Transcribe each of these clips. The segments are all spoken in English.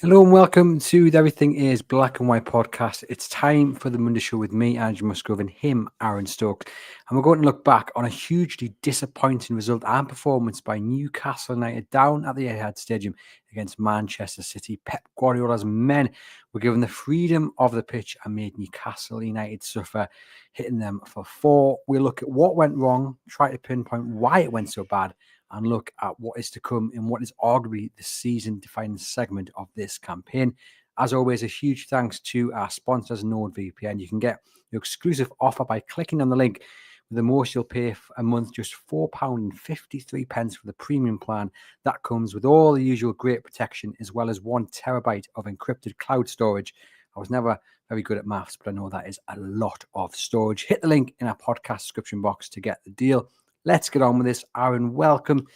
Hello and welcome to the Everything is Black and White podcast. It's time for the Monday show with me, Andrew Musgrove, and him, Aaron Stokes. And we're going to look back on a hugely disappointing result and performance by Newcastle United down at the Etihad Stadium against Manchester City. Pep Guardiola's men were given the freedom of the pitch and made Newcastle United suffer, hitting them for 4. We'll look at what went wrong, try to pinpoint why it went so bad, and look at what is to come in what is arguably the season-defining segment of this campaign. As always, a huge thanks to our sponsors, NordVPN. You can get your exclusive offer by clicking on the link. With the most you'll pay a month, just £4.53 for the premium plan. That comes with all the usual great protection, as well as 1 terabyte of encrypted cloud storage. I was never very good at maths, but I know that is a lot of storage. Hit the link in our podcast description box to get the deal. Let's get on with this. Aaron, welcome.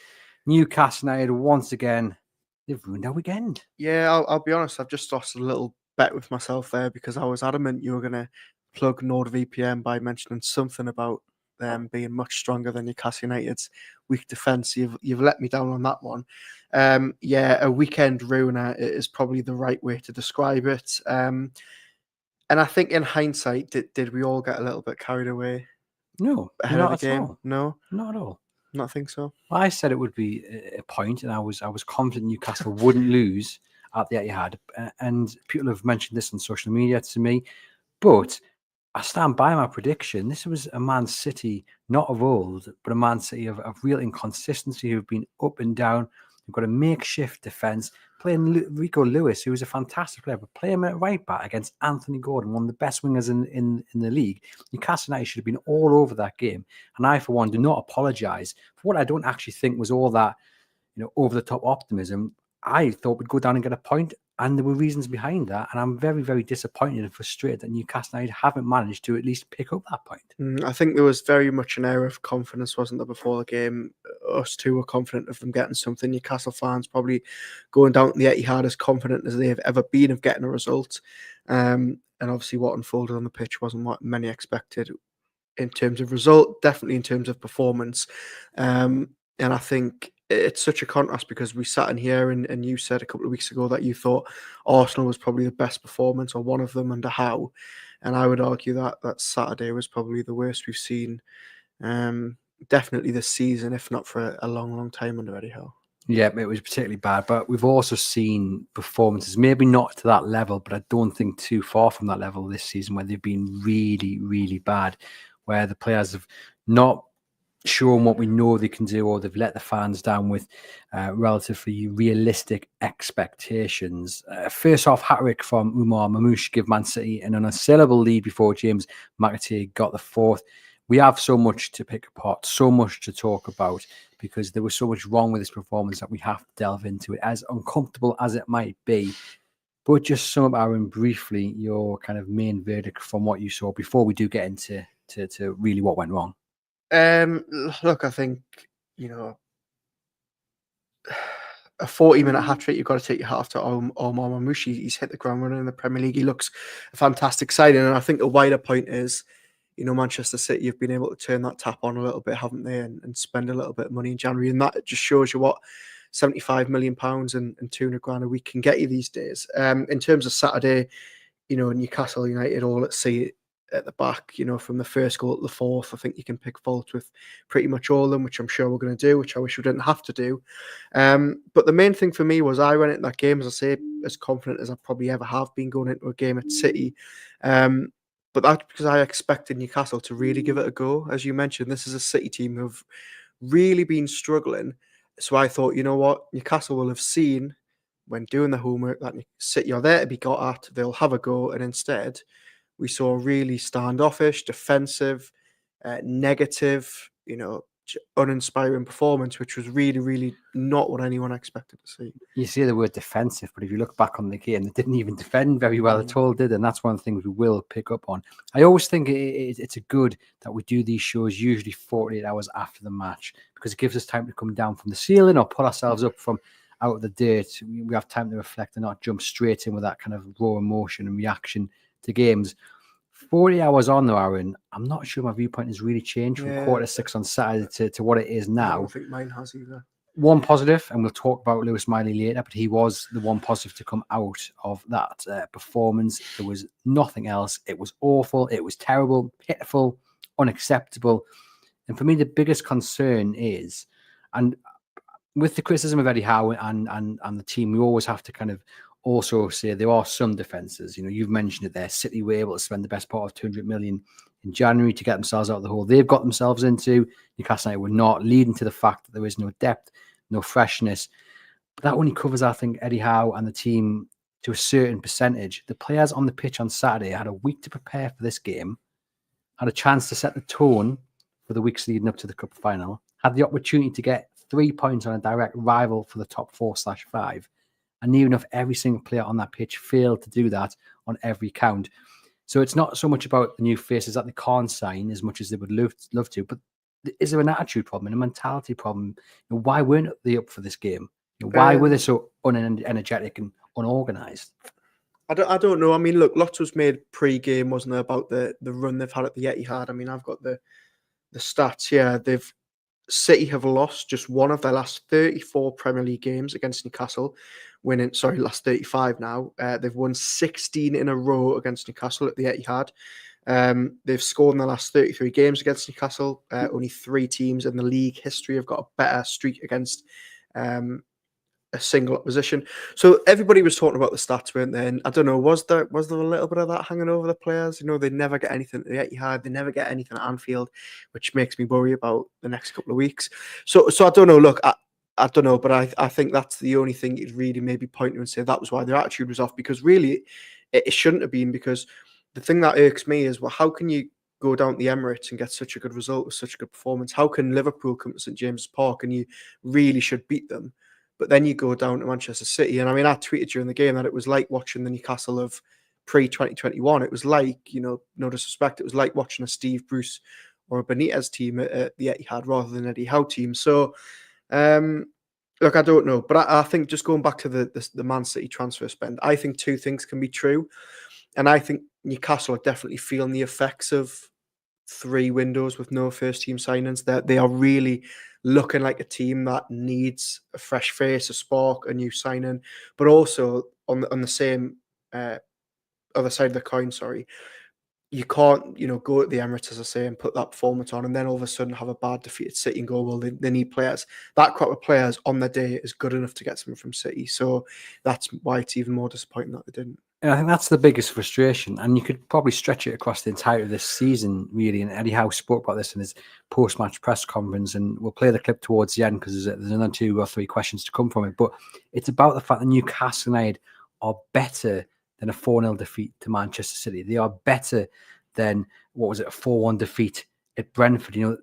Newcastle United once again. They've ruined our weekend. Yeah, I'll be honest. I've just lost a little bet with myself there because I was adamant you were going to plug NordVPN by mentioning something about them being much stronger than Newcastle United's weak defence. You've let me down on that one. A weekend ruiner is probably the right way to describe it. And I think in hindsight, did we all get a little bit carried away? No, ahead not of the at game? all. No, not at all. Not think so. Well, I said it would be a point, and I was confident Newcastle wouldn't lose at the Etihad. And people have mentioned this on social media to me, but I stand by my prediction. This was a Man City, not of old, but a Man City of real inconsistency, who've been up and down. We've got a makeshift defence, playing Rico Lewis, who is a fantastic player, but play him at right back against Anthony Gordon, one of the best wingers in the league. Newcastle United should have been all over that game. And I, for one, do not apologise for what I don't actually think was all that, over-the-top optimism. I thought we'd go down and get a point, and there were reasons behind that. And I'm very, very disappointed and frustrated that Newcastle United haven't managed to at least pick up that point. I think there was very much an air of confidence, wasn't there, before the game? Us two were confident of them getting something. Newcastle fans probably going down to the Etihad as confident as they've ever been of getting a result. And obviously what unfolded on the pitch wasn't what many expected in terms of result, definitely in terms of performance. And I think it's such a contrast because we sat in here and you said a couple of weeks ago that you thought Arsenal was probably the best performance or one of them under Howe. And I would argue that Saturday was probably the worst we've seen definitely this season, if not for a long, long time under Eddie Howe. Yeah, it was particularly bad, but we've also seen performances, maybe not to that level, but I don't think too far from that level this season, where they've been really, really bad, where the players have not shown what we know they can do, or they've let the fans down with relatively realistic expectations. First off, hat-trick from Umar Mamouche give Man City an unassailable lead before James McAteer got the 4th. We have so much to pick apart, so much to talk about, because there was so much wrong with this performance that we have to delve into it, as uncomfortable as it might be. But just sum up, Aaron, briefly, your kind of main verdict from what you saw before we do get into to really what went wrong. Look, I think, a 40-minute hat-trick, you've got to take your hat off to Omar Mamouche. He's hit the ground running in the Premier League. He looks a fantastic signing. And I think the wider point is, Manchester City have been able to turn that tap on a little bit, haven't they, and spend a little bit of money in January. And that just shows you what £75 million and 200 grand a week can get you these days. In terms of Saturday, Newcastle United all at sea at the back, from the first goal to the 4th. I think you can pick fault with pretty much all of them, which I'm sure we're going to do, which I wish we didn't have to do. But the main thing for me was I went into that game, as I say, as confident as I probably ever have been going into a game at City. But that's because I expected Newcastle to really give it a go. As you mentioned, this is a City team who've really been struggling. So I thought, you know what, Newcastle will have seen when doing the homework that City are there to be got at. They'll have a go. And instead, we saw a really standoffish, defensive, negative, uninspiring performance, which was really, really not what anyone expected to see. You see the word defensive, but if you look back on the game, they didn't even defend very well at all, did they? And that's one of the things we will pick up on. I always think it's a good that we do these shows usually 48 hours after the match, because it gives us time to come down from the ceiling or pull ourselves up from out of the dirt. We have time to reflect and not jump straight in with that kind of raw emotion and reaction to games. 40 hours on though, Aaron, I'm not sure my viewpoint has really changed from 5:45 on Saturday to what it is now. I don't think mine has either. one positive, and we'll talk about Lewis Miley later, but he was the one positive to come out of that performance. There was nothing else. It was awful. It was terrible, pitiful, unacceptable. And for me, the biggest concern is, and with the criticism of Eddie Howe and the team, we always have to kind of also say there are some defences. You've mentioned it there. City were able to spend the best part of 200 million in January to get themselves out of the hole they've got themselves into. Newcastle United were not, leading to the fact that there is no depth, no freshness. But that only covers, I think, Eddie Howe and the team to a certain percentage. The players on the pitch on Saturday had a week to prepare for this game, had a chance to set the tone for the weeks leading up to the cup final, had the opportunity to get 3 points on a direct rival for the top 4/5. And near enough every single player on that pitch failed to do that on every count. So it's not so much about the new faces that they can't sign as much as they would love to, but is there an attitude problem and a mentality problem? Why weren't they up for this game? Why were they so unenergetic and unorganised? I don't know. I mean, look, lots was made pre-game, wasn't there, about the run they've had at the Etihad. I mean, I've got the stats here. City have lost just one of their last 34 Premier League games against Newcastle, last 35 now. They've won 16 in a row against Newcastle at the Etihad. They've scored in the last 33 games against Newcastle. Only 3 teams in the league history have got a better streak against a single opposition. So everybody was talking about the stats, weren't they? And I don't know, was there a little bit of that hanging over the players? They never get anything at the Etihad, they never get anything at Anfield, which makes me worry about the next couple of weeks. So I don't know. Look, I don't know, but I think that's the only thing you'd really maybe point to and say that was why their attitude was off, because really it shouldn't have been. Because the thing that irks me is, well, how can you go down to the Emirates and get such a good result with such a good performance? How can Liverpool come to St James's Park and you really should beat them? But then you go down to Manchester City. And I mean, I tweeted during the game that it was like watching the Newcastle of pre-2021. It was like, no disrespect, it was like watching a Steve Bruce or a Benitez team at the Etihad rather than Eddie Howe team. So, look, I don't know. But I think just going back to the Man City transfer spend, I think 2 things can be true. And I think Newcastle are definitely feeling the effects of 3 windows with no first-team signings. That they are really looking like a team that needs a fresh face, a spark, a new signing. But also on the same other side of the coin, you can't go at the Emirates, as I say, and put that performance on, and then all of a sudden have a bad defeat at City and go, well, they need players. That crop of players on their day is good enough to get something from City. So that's why it's even more disappointing that they didn't. And I think that's the biggest frustration. And you could probably stretch it across the entirety of this season, really. And Eddie Howe spoke about this in his post-match press conference. And we'll play the clip towards the end because there's another 2 or 3 questions to come from it. But it's about the fact that Newcastle United are better than a 4-0 defeat to Manchester City. They are better than, a 4-1 defeat at Brentford.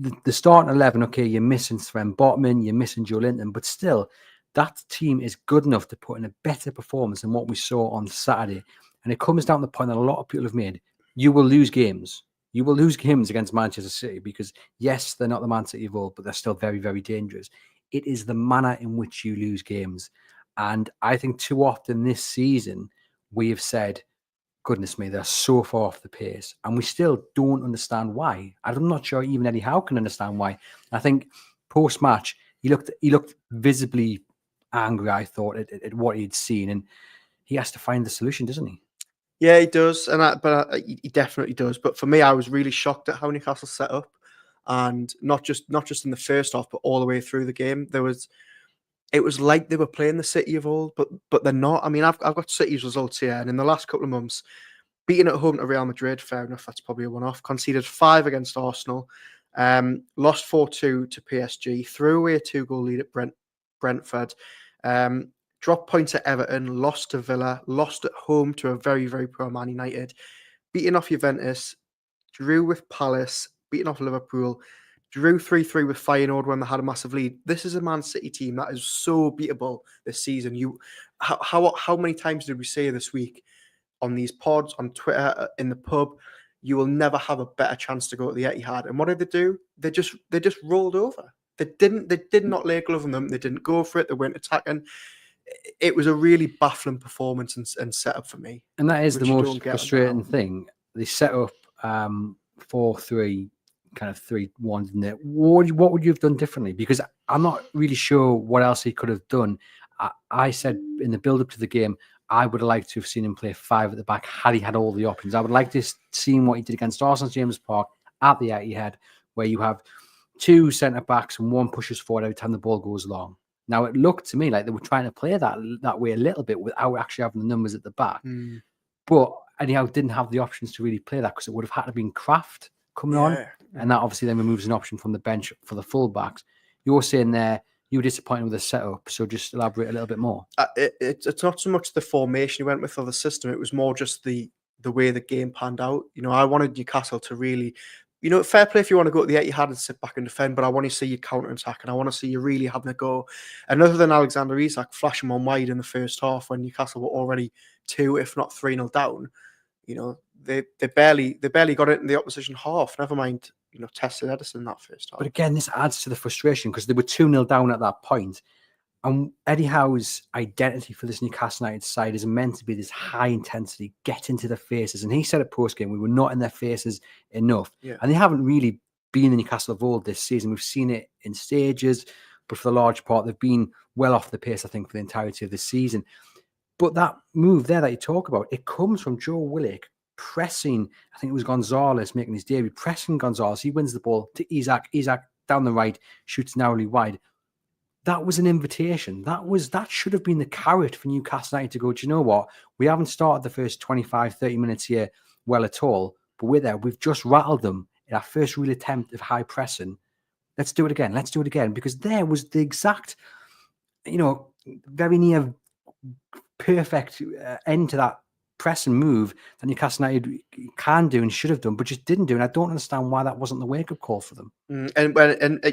The starting 11, okay, you're missing Sven Botman, you're missing Joe Linton, but still, that team is good enough to put in a better performance than what we saw on Saturday. And it comes down to the point that a lot of people have made. You will lose games. You will lose games against Manchester City because, yes, they're not the Man City of old, but they're still very, very dangerous. It is the manner in which you lose games. And I think too often this season, we have said, goodness me, they're so far off the pace. And we still don't understand why. I'm not sure even Eddie Howe can understand why. I think post-match, he looked visibly angry, I thought, at what he'd seen, and he has to find the solution, doesn't he? Yeah, he does, he definitely does. But for me, I was really shocked at how Newcastle set up, and not just in the first half, but all the way through the game. It was like they were playing the City of old, but they're not. I mean, I've got City's results here, and in the last couple of months, beating at home to Real Madrid, fair enough, that's probably a one-off. Conceded 5 against Arsenal, lost 4-2 to PSG, threw away a 2-goal lead at Brentford. Dropped points at Everton, lost to Villa, lost at home to a very, very poor Man United, beaten off Juventus, drew with Palace, beaten off Liverpool, drew 3-3 with Feyenoord when they had a massive lead. This is a Man City team that is so beatable this season. How many times did we say this week on these pods, on Twitter, in the pub, you will never have a better chance to go at the Etihad? And what did they do? They just rolled over. They did not lay a glove on them. They didn't go for it. They weren't attacking. It was a really baffling performance and setup for me. And that is the most frustrating thing. They set up 4-3, kind of 3-1, didn't it? What would you have done differently? Because I'm not really sure what else he could have done. I said in the build-up to the game, I would have liked to have seen him play 5 at the back had he had all the options. I would like to have seen what he did against Arsenal James Park at the Etihad, where you have 2 centre-backs and 1 pushes forward every time the ball goes long. Now, it looked to me like they were trying to play that way a little bit without actually having the numbers at the back. But anyhow, didn't have the options to really play that because it would have had to been Kraft coming on. And that obviously then removes an option from the bench for the full-backs. You're saying there you were disappointed with the setup, so just elaborate a little bit more. It's not so much the formation you went with or the system, it was more just the way the game panned out. I wanted Newcastle to really, fair play if you want to go to the Etihad and sit back and defend, but I want to see you counter-attack and I want to see you really having a go. And other than Alexander Isak flashing on wide in the first half when Newcastle were already 2, if not 3-0 down, they barely got it in the opposition half, never mind tested Edison that first half. But again, this adds to the frustration because they were 2-0 down at that point. And Eddie Howe's identity for this Newcastle United side is meant to be this high intensity, get into their faces. And he said at post-game, we were not in their faces enough. Yeah. And they haven't really been in Newcastle of old this season. We've seen it in stages, but for the large part, they've been well off the pace, I think, for the entirety of the season. But that move there that you talk about, it comes from Joe Willock pressing, I think it was Gonzalez making his debut, pressing Gonzalez. He wins the ball to Isak. Isak down the right, shoots narrowly wide. That was an invitation. That should have been the carrot for Newcastle United to go, do you know what? We haven't started the first 25, 30 minutes here well at all, but we're there. We've just rattled them in our first real attempt of high pressing. Let's do it again. Let's do it again. Because there was the exact, very near perfect end to that press and move that Newcastle United can do and should have done, but just didn't do. And I don't understand why that wasn't the wake-up call for them. And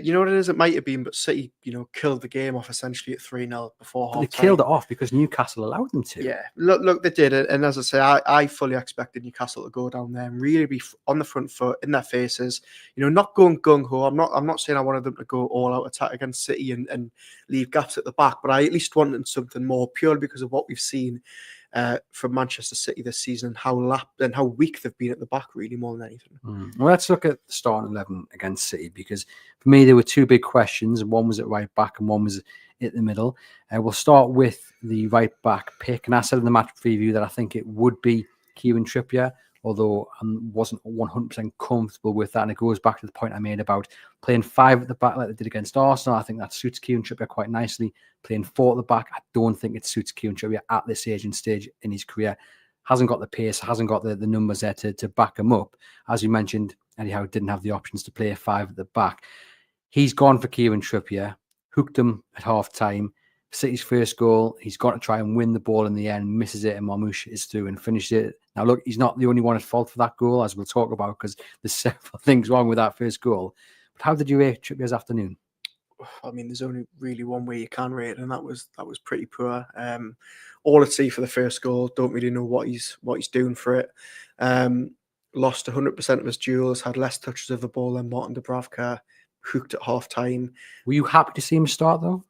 you know what it is? It might have been, but City, killed the game off essentially at 3-0 before half-time. They killed it off because Newcastle allowed them to. Yeah, look, they did. And as I say, I fully expected Newcastle to go down there and really be on the front foot, in their faces. Not going gung-ho. I'm not saying I wanted them to go all-out attack against City and leave gaps at the back, but I at least wanted something more purely because of what we've seen from Manchester City this season and how weak they've been at the back, really, more than anything. Well, let's look at the starting 11 against City, because for me there were 2 big questions. One was at right back and one was at the middle. We'll start with the right back pick, and I said in the match preview that I think it would be Kieran Trippier, although I wasn't 100% comfortable with that. And it goes back to the point I made about playing 5 at the back like they did against Arsenal. I think that suits Kieran Trippier quite nicely. Playing 4 at the back, I don't think it suits Kieran Trippier at this age and stage in his career. Hasn't got the pace, hasn't got the numbers there to back him up. As you mentioned, Eddie Howe didn't have the options to play a 5 at the back. He's gone for Kieran Trippier, hooked him at half-time. City's first goal, he's got to try and win the ball in the end, misses it, and Marmoush is through and finishes it. Now, look, he's not the only one at fault for that goal, as we'll talk about, because there's several things wrong with that first goal. But how did you rate Trippier's afternoon? I mean, there's only really one way you can rate it, and that was pretty poor. All at sea for the first goal. Don't really know what he's doing for it. Lost 100% of his duels, had less touches of the ball than Martin Dubravka, hooked at half-time. Were you happy to see him start, though?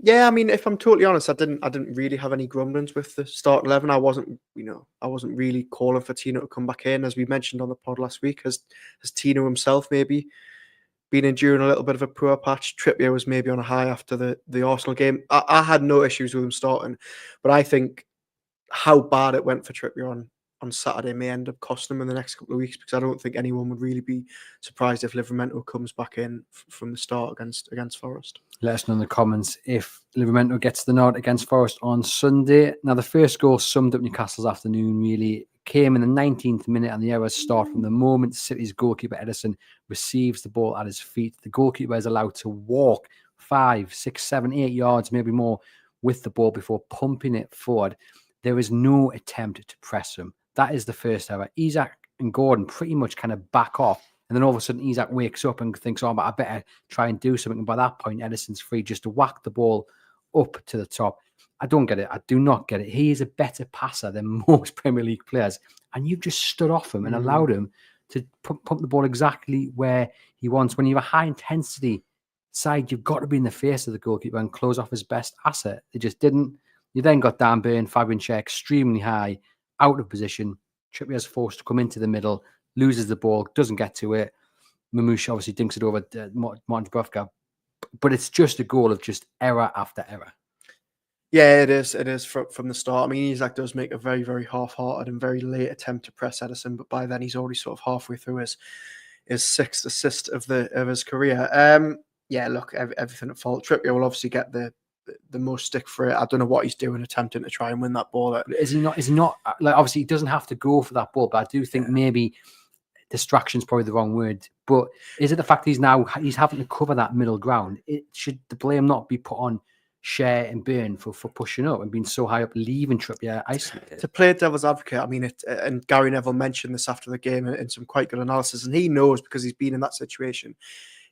Yeah, I mean, if I'm totally honest, I didn't really have any grumblings with the start 11. I wasn't really calling for Tino to come back in, as we mentioned on the pod last week. Has Tino himself maybe been enduring a little bit of a poor patch? Trippier was maybe on a high after the Arsenal game. I had no issues with him starting, but I think how bad it went for Trippier on Saturday may end up costing him in the next couple of weeks, because I don't think anyone would really be surprised if Livramento comes back in from the start against Forest. Let us know in the comments if Livramento gets the nod against Forest on Sunday. Now, the first goal summed up Newcastle's afternoon, really. Came in the 19th minute, and the errors start from the moment City's goalkeeper Edison receives the ball at his feet. The goalkeeper is allowed to walk 5, 6, 7, 8 yards, maybe more, with the ball before pumping it forward. There is no attempt to press him. That is the first error. Isak and Gordon pretty much kind of back off. And then all of a sudden, Isak wakes up and thinks, oh, but I better try and do something. And by that point, Edison's free just to whack the ball up to the top. I don't get it. I do not get it. He is a better passer than most Premier League players. And you've just stood off him and allowed him to pump the ball exactly where he wants. When you have a high-intensity side, you've got to be in the face of the goalkeeper and close off his best asset. They just didn't. You then got Dan Burn, Fabian Schär extremely high, out of position. Trippier's forced to come into the middle, loses the ball, doesn't get to it. Mamouche obviously dinks it over Martin Dubravka, but it's just a goal of just error after error. Yeah, it is. It is from the start. I mean, Isak does make a very, very half-hearted and very late attempt to press Ederson, but by then he's already sort of halfway through his sixth assist of his career. Yeah, look, everything at fault. Trippier will obviously get the most stick for it. I don't know what he's doing, attempting to try and win that ball. Is he not? Is he not? Like, obviously, he doesn't have to go for that ball, but I do think maybe distraction is probably the wrong word. But is it the fact he's having to cover that middle ground? Should the blame not be put on Share and Burn for pushing up and being so high up, leaving Trippier isolated? To play devil's advocate, I mean, and Gary Neville mentioned this after the game in some quite good analysis, and he knows because he's been in that situation.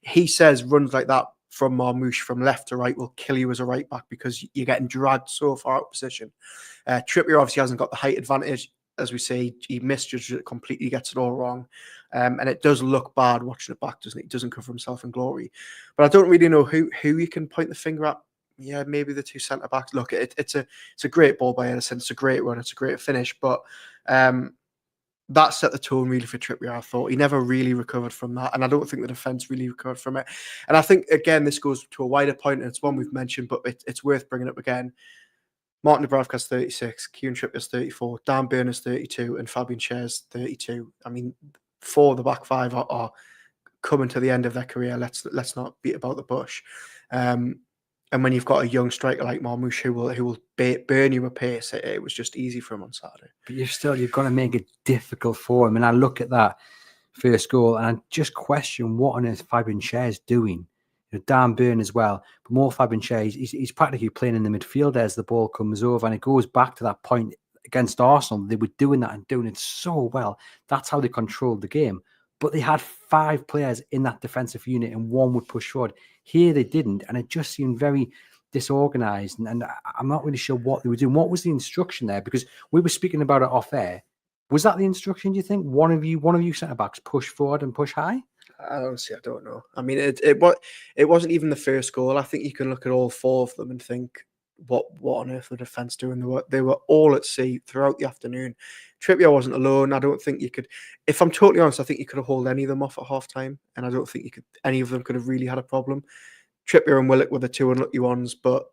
He says runs like that from Marmouche from left to right will kill you as a right back because you're getting dragged so far out of position. Trippier obviously hasn't got the height advantage. As we say, he misjudges it completely, gets it all wrong. And it does look bad watching it back, doesn't it? He doesn't cover himself in glory. But I don't really know who you can point the finger at. Yeah, maybe the two centre-backs. Look, it's a great ball by Ederson. It's a great run. It's a great finish. But that set the tone really for Trippier, I thought. He never really recovered from that. And I don't think the defence really recovered from it. And I think, again, this goes to a wider point, and it's one we've mentioned, but it's worth bringing up again. Martin Dubravka's 36, Kieran Trippier's 34, Dan Burn is 32, and Fabian Schär's 32. I mean, 4 of the back 5 are coming to the end of their career. Let's not beat about the bush. And when you've got a young striker like Marmouche who will burn you a pace, it was just easy for him on Saturday. But you've got to make it difficult for him. And I look at that first goal and I just question what on earth Fabian Schär's doing. Dan Burn as well, but more Fabian Schär. He's practically playing in the midfield as the ball comes over, and it goes back to that point against Arsenal. They were doing that and doing it so well. That's how they controlled the game. But they had 5 players in that defensive unit and one would push forward. Here they didn't, and it just seemed very disorganized. And I'm not really sure what they were doing. What was the instruction there? Because we were speaking about it off air. Was that the instruction? Do you think one of you centre backs push forward and push high? Honestly, I don't know. I mean, it wasn't even the first goal. I think you can look at all 4 of them and think, what on earth were the defence doing? They were all at sea throughout the afternoon. Trippier wasn't alone. I don't think you could, if I'm totally honest, I think you could have hauled any of them off at half time, and I don't think any of them could have really had a problem. Trippier and Willock were the 2 unlucky ones, but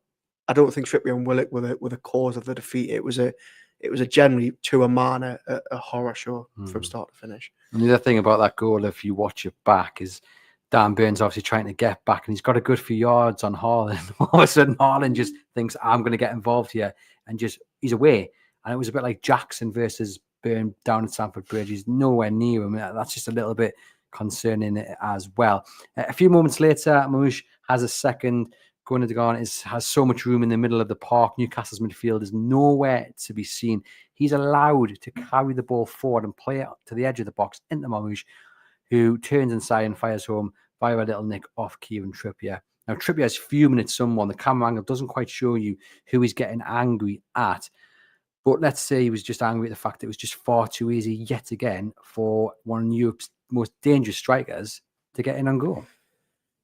I don't think Trippier and Willock were the cause of the defeat. It was a generally, to a man, a horror show from start to finish. And the other thing about that goal, if you watch it back, is Dan Burns obviously trying to get back, and he's got a good few yards on Haaland. All of a sudden, Haaland just thinks, I'm going to get involved here, and he's away. And it was a bit like Jackson versus Burn down at Stamford Bridge. He's nowhere near him. That's just a little bit concerning as well. A few moments later, Mamouche has a second. Gundogan has so much room in the middle of the park. Newcastle's midfield is nowhere to be seen. He's allowed to carry the ball forward and play it to the edge of the box into Mamouche, who turns inside and fires home via a little nick off Kieran Trippier. Now, Trippier is fuming at someone. The camera angle doesn't quite show you who he's getting angry at. But let's say he was just angry at the fact that it was just far too easy yet again for one of Europe's most dangerous strikers to get in and goal.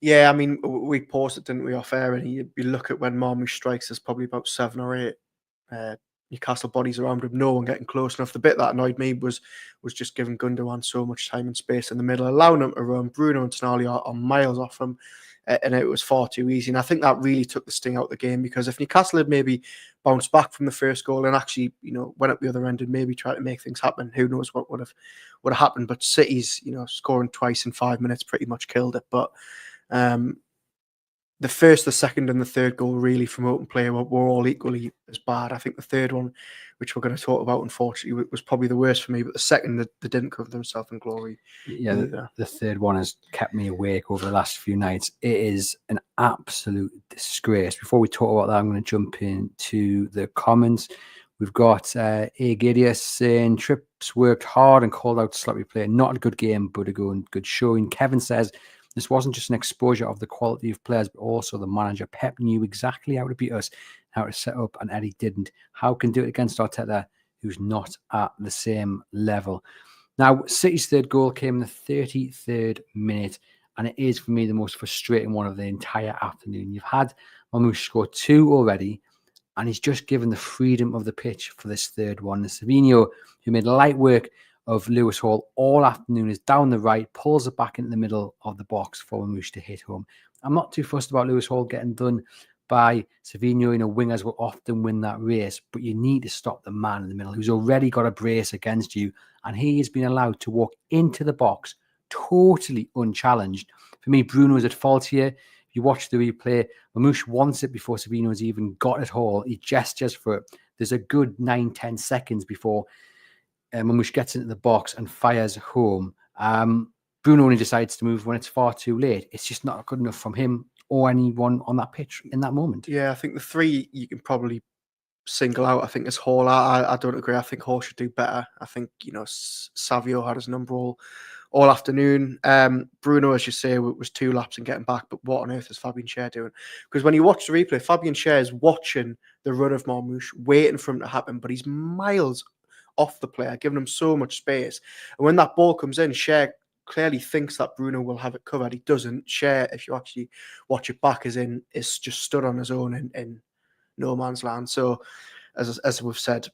Yeah, I mean, we paused it, didn't we, off air? And you look at when Marmouche strikes, there's probably about 7 or 8 Newcastle bodies around him, no one getting close enough. The bit that annoyed me was just giving Gundogan so much time and space in the middle, allowing him to run. Bruno and Tonali are miles off him, and it was far too easy. And I think that really took the sting out of the game, because if Newcastle had maybe bounced back from the first goal and actually, went up the other end and maybe tried to make things happen, who knows what would have happened. But City's, scoring twice in 5 minutes pretty much killed it. But the first, the second, and the third goal really from open play were all equally as bad. I think the third one, which we're going to talk about, unfortunately, was probably the worst for me. But the second, they didn't cover themselves in glory. Yeah, the third one has kept me awake over the last few nights. It is an absolute disgrace. Before we talk about that, I'm going to jump into the comments. We've got Agidius saying, Trips worked hard and called out sloppy play. Not a good game, but a good showing. Kevin says, this wasn't just an exposure of the quality of players, but also the manager. Pep knew exactly how to beat us, how to set up, and Eddie didn't. How can do it against Arteta, who's not at the same level? Now, City's third goal came in the 33rd minute, and it is, for me, the most frustrating one of the entire afternoon. You've had Mamouche score 2 already, and he's just given the freedom of the pitch for this third one. The Savinho, who made light work of Lewis Hall all afternoon is down the right, pulls it back into the middle of the box for Mamouche to hit home. I'm not too fussed about Lewis Hall getting done by Savino. Wingers will often win that race, but you need to stop the man in the middle who's already got a brace against you, and he has been allowed to walk into the box totally unchallenged. For me, Bruno is at fault here. If you watch the replay, Mamouche wants it before Savino's even got it all. He gestures for it. There's a good 9-10 seconds before Mamouche gets into the box and fires home. Bruno only decides to move when it's far too late. It's just not good enough from him or anyone on that pitch in that moment. Yeah, I think the three you can probably single out, I think, is Hall. I don't agree. I think Hall should do better. I think, Savio had his number all afternoon. Bruno, as you say, was 2 laps and getting back, but what on earth is Fabian Schär doing? Because when you watch the replay, Fabian Schär is watching the run of Marmouche, waiting for him to happen, but he's miles off the player, giving him so much space. And when that ball comes in, Schär clearly thinks that Bruno will have it covered. He doesn't. Schär, if you actually watch it back, is just stood on his own in no man's land. So, as we've said,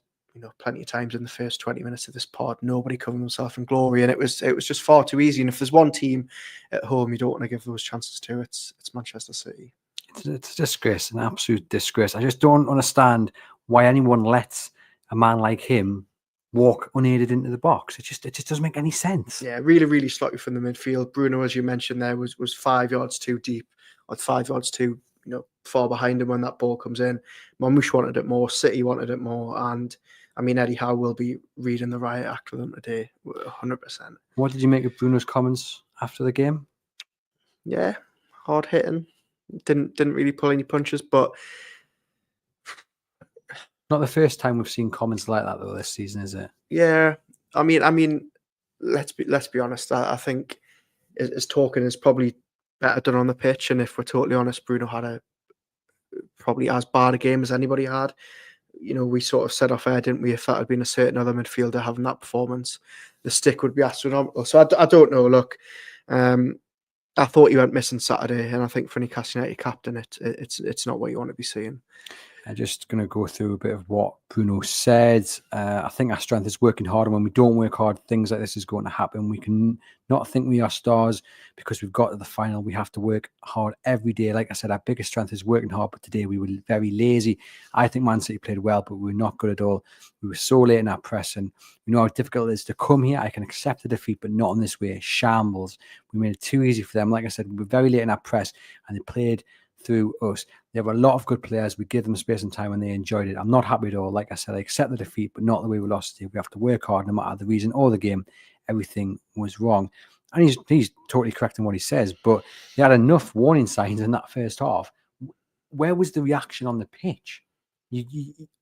plenty of times in the first 20 minutes of this pod, nobody covered himself in glory, and it was just far too easy. And if there's one team at home you don't want to give those chances to, it's Manchester City. It's a disgrace, an absolute disgrace. I just don't understand why anyone lets a man like him walk unaided into the box. It just doesn't make any sense. Yeah, really, really sloppy from the midfield. Bruno, as you mentioned there, was 5 yards too deep, or 5 yards too far behind him when that ball comes in. Mamouche wanted it more, City wanted it more, and I mean, Eddie Howe will be reading the riot act with them today, 100%. What did you make of Bruno's comments after the game? Yeah, hard hitting. Didn't really pull any punches, but not the first time we've seen comments like that though this season, is it? Yeah, I mean, let's be honest. I think his talking is probably better done on the pitch, and if we're totally honest, Bruno had probably as bad a game as anybody had. We sort of said off air, didn't we? If that had been a certain other midfielder having that performance, the stick would be astronomical. So I don't know. Look, I thought he went missing Saturday, and I think for Newcastle United captain, it's not what you want to be seeing. I'm just going to go through a bit of what Bruno said. I think our strength is working hard, and when we don't work hard, things like this is going to happen. We can not think we are stars because we've got to the final. We have to work hard every day. Like I said, our biggest strength is working hard, but today we were very lazy. I think Man City played well, but we were not good at all. We were so late in our press, and we know how difficult it is to come here. I can accept the defeat, but not in this way. Shambles. We made it too easy for them. Like I said, we were very late in our press, and they played through us. They have a lot of good players. We give them space and time, and they enjoyed it. I'm not happy at all. Like I said, I accept the defeat, but not the way we lost today. We have to work hard, no matter the reason or the game. Everything was wrong. And he's totally correct in what he says, but he had enough warning signs in that first half. Where was the reaction on the pitch?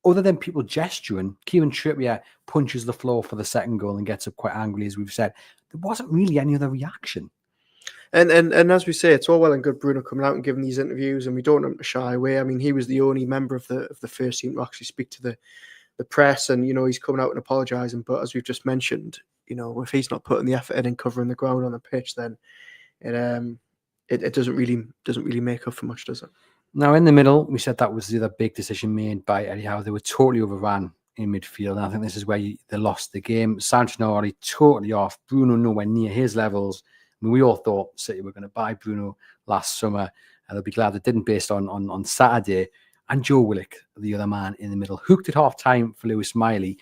Other than people gesturing, Kieran Trippier punches the floor for the second goal and gets up quite angrily, as we've said. There wasn't really any other reaction. And as we say, it's all well and good Bruno coming out and giving these interviews, and we don't want him to shy away. I mean, he was the only member of the first team to actually speak to the press, and he's coming out and apologising. But as we've just mentioned, if he's not putting the effort in covering the ground on the pitch, then it doesn't really make up for much, does it? Now in the middle, we said that was the other big decision made by Eddie Howe. They were totally overran in midfield, and I think this is where they lost the game. Santonari totally off. Bruno nowhere near his levels. I mean, we all thought City were going to buy Bruno last summer, and they'll be glad they didn't based on Saturday. And Joe Willock, the other man in the middle, hooked at half time for Lewis Miley.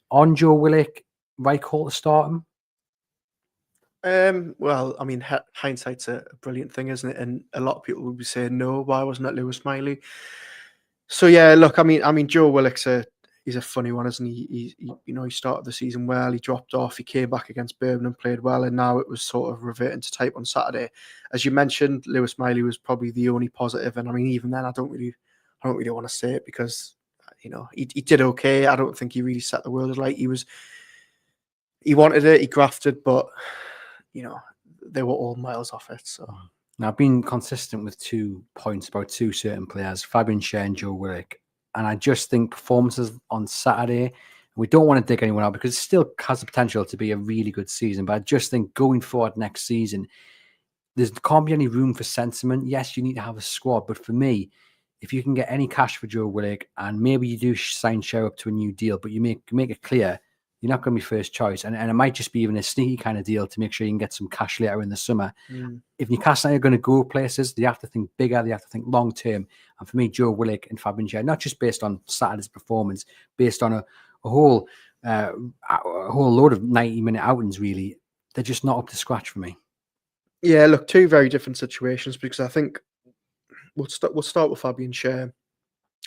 On Joe Willock, right call to start him? Well, I mean, hindsight's a brilliant thing, isn't it? And a lot of people would be saying, no, why wasn't it Lewis Miley? So yeah, look, I mean, Joe Willock's he's a funny one, isn't he? He started the season well, he dropped off, he came back against Birmingham and played well, and now it was sort of reverting to type on Saturday. As you mentioned, Lewis Miley was probably the only positive, and I mean, even then, I don't really want to say it because he did okay. I don't think he really set the world alight. He wanted it, he grafted, but they were all miles off it. So now I've been consistent with 2 points about 2 certain players, Fabian Schär and Joe Willock. And I just think performances on Saturday, we don't want to dig anyone out because it still has the potential to be a really good season. But I just think going forward next season, there can't be any room for sentiment. Yes, you need to have a squad. But for me, if you can get any cash for Joe Willock and maybe you do sign Schär up to a new deal, but you make it clear you're not going to be first choice. And it might just be even a sneaky kind of deal to make sure you can get some cash later in the summer. If Newcastle United are going to go places, they have to think bigger, they have to think long term. And for me, Joe Willock and Fabian Schär, not just based on Saturday's performance, based on a whole load of 90-minute outings, really, they're just not up to scratch for me. Yeah, look, two very different situations, because I think we'll start with Fabian Schär.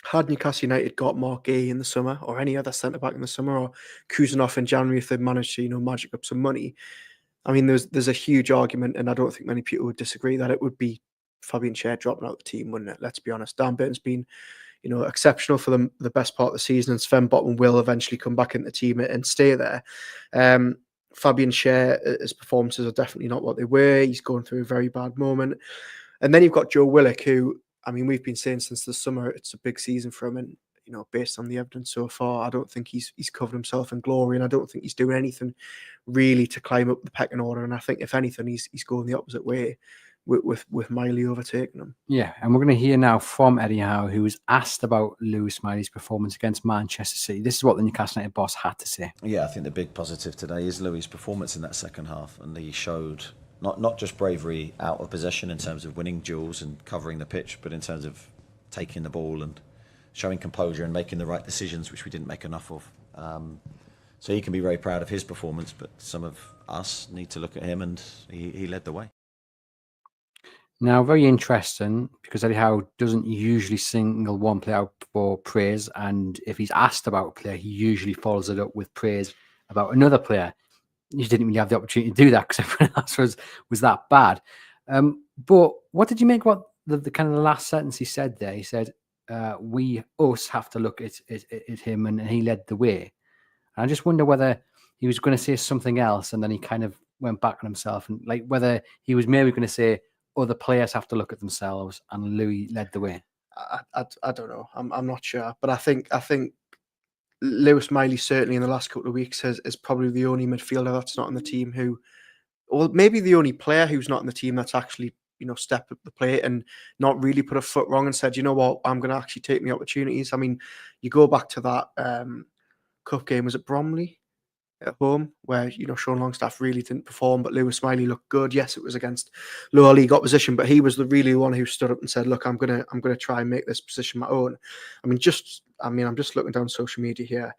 Had Newcastle United got Mark A in the summer, or any other centre back in the summer, or Kuzanov in January, if they managed to magic up some money, I mean, there's a huge argument, and I don't think many people would disagree, that it would be Fabian Schär dropping out the team, wouldn't it? Let's be honest. Dan Burton's been, exceptional for the best part of the season, and Sven Botman will eventually come back into the team and stay there. Fabian Schär, his performances are definitely not what they were. He's going through a very bad moment. And then you've got Joe Willock, who, I mean, we've been saying since the summer it's a big season for him, and based on the evidence so far, I don't think he's covered himself in glory, and I don't think he's doing anything really to climb up the pecking order. And I think, if anything, he's going the opposite way, with Miley overtaking him. Yeah, and we're going to hear now from Eddie Howe, who was asked about Lewis Miley's performance against Manchester City. This is what the Newcastle United boss had to say. Yeah, I think the big positive today is Louis' performance in that second half, and he showed not just bravery out of possession in terms of winning duels and covering the pitch, but in terms of taking the ball and showing composure and making the right decisions, which we didn't make enough of. So he can be very proud of his performance, but some of us need to look at him, and he led the way. Now, very interesting, because Eddie Howe doesn't usually single one player out for praise, and if he's asked about a player, he usually follows it up with praise about another player. You didn't really have the opportunity to do that because everyone else was that bad. But what did you make about the kind of the last sentence he said there? He said, us have to look at him, and he led the way. And I just wonder whether he was going to say something else, and then he kind of went back on himself, and like whether he was maybe going to say other players have to look at themselves, and Louis led the way. I don't know. I'm not sure, but I think Lewis Miley, certainly in the last couple of weeks, is probably the only midfielder that's not on the team who, or maybe the only player who's not in the team that's actually stepped up the plate and not really put a foot wrong and said, you know what, I'm going to actually take my opportunities. I mean, you go back to that cup game, was it Bromley at home, where Sean Longstaff really didn't perform, but Lewis Miley looked good. Yes, it was against lower league opposition, but he was the really one who stood up and said, look, I'm gonna try and make this position my own. I'm just looking down social media here,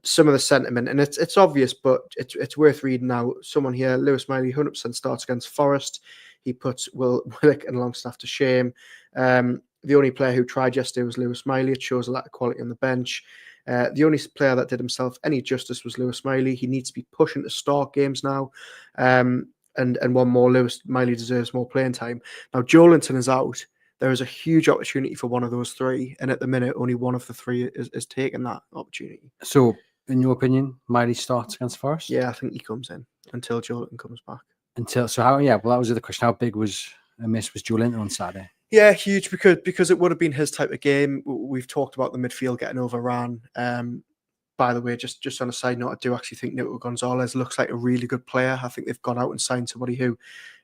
some of the sentiment, and it's obvious, but it's worth reading now. Someone here, Lewis Miley 100% starts against Forest. He puts Willock and Longstaff to shame. The only player who tried yesterday was Lewis Miley. It shows a lack of quality on the bench. The only player that did himself any justice was Lewis Miley. He needs to be pushing to start games now. And one more, Lewis Miley deserves more playing time. Now, Joelinton is out. There is a huge opportunity for one of those three. And at the minute, only one of the three is taking that opportunity. So, in your opinion, Miley starts against Forest? Yeah, I think he comes in until Joelinton comes back. Well, that was the other question. How big was Joelinton on Saturday? Yeah, huge, because it would have been his type of game. We've talked about the midfield getting overrun. By the way, just on a side note, I do actually think Nico Gonzalez looks like a really good player. I think they've gone out and signed somebody who,